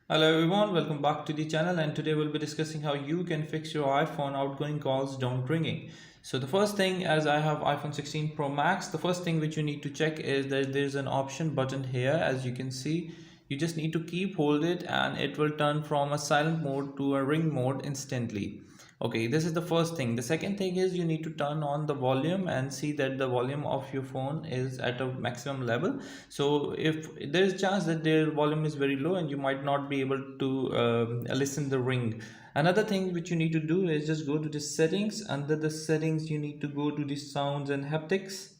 Hello everyone, welcome back to the channel, and today we'll be discussing how you can fix your iPhone outgoing calls don't ringing. So the first thing, as I have iPhone 16 Pro Max, the first thing which you need to check is that there's an option button here. As you can see, you just need to keep hold it and it will turn from a silent mode to a ring mode instantly. Okay, this is the first thing. The second thing is you need to turn on the volume and see that the volume of your phone is at a maximum level. So if there is a chance that their volume is very low and you might not be able to listen the ring. Another thing which you need to do is just go to the settings. Under the settings you need to go to the sounds and haptics,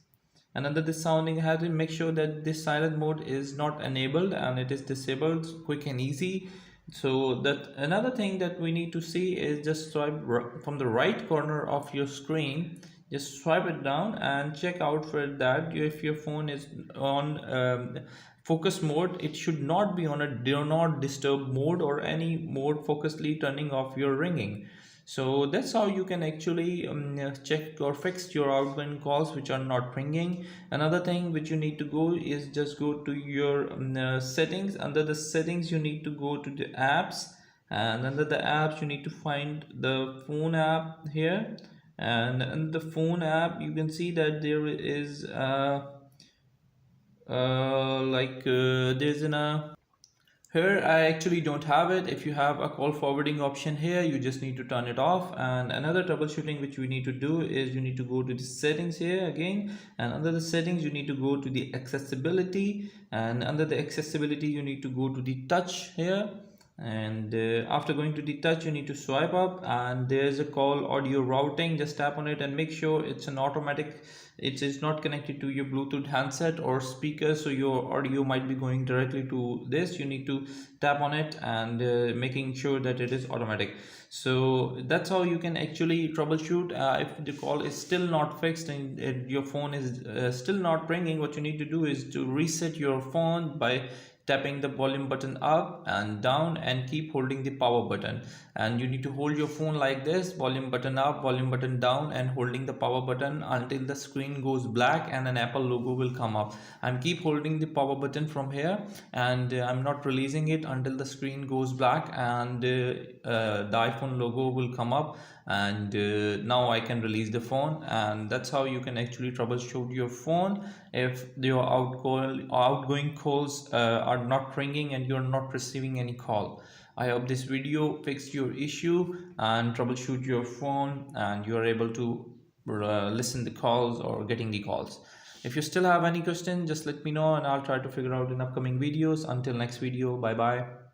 and under the sounding habit, make sure that this silent mode is not enabled and it is disabled, quick and easy. So that another thing that we need to see is just swipe from the right corner of your screen, just swipe it down and check out for that if your phone is on focus mode. It should not be on a do not disturb mode or any mode focusedly turning off your ringing. So that's how you can actually check or fix your outgoing calls which are not ringing. Another thing which you need to go is just go to your settings. Under the settings you need to go to the apps, and under the apps you need to find the phone app here. And in the phone app you can see that there is there's an here I actually don't have it. If you have a call forwarding option here, you just need to turn it off. And another troubleshooting which we need to do is you need to go to the settings here again, and under the settings you need to go to the accessibility, and under the accessibility you need to go to the touch here. And after going to the touch you need to swipe up, and there's a call audio routing. Just tap on it and make sure it's an automatic, it is not connected to your Bluetooth handset or speaker, so your audio might be going directly to this. You need to tap on it and making sure that it is automatic. So that's how you can actually troubleshoot. If the call is still not fixed and your phone is still not ringing, what you need to do is to reset your phone by tapping the volume button up and down and keep holding the power button. And you need to hold your phone like this, volume button up, volume button down, and holding the power button until the screen goes black and an Apple logo will come up. I'm keep holding the power button from here, and I'm not releasing it until the screen goes black and the iPhone logo will come up, and now I can release the phone. And that's how you can actually troubleshoot your phone if your outgoing calls are not ringing and you're not receiving any call. I hope this video fixed your issue and troubleshoot your phone and you are able to listen the calls or getting the calls. If you still have any question, just let me know and I'll try to figure out in upcoming videos. Until next video, bye bye.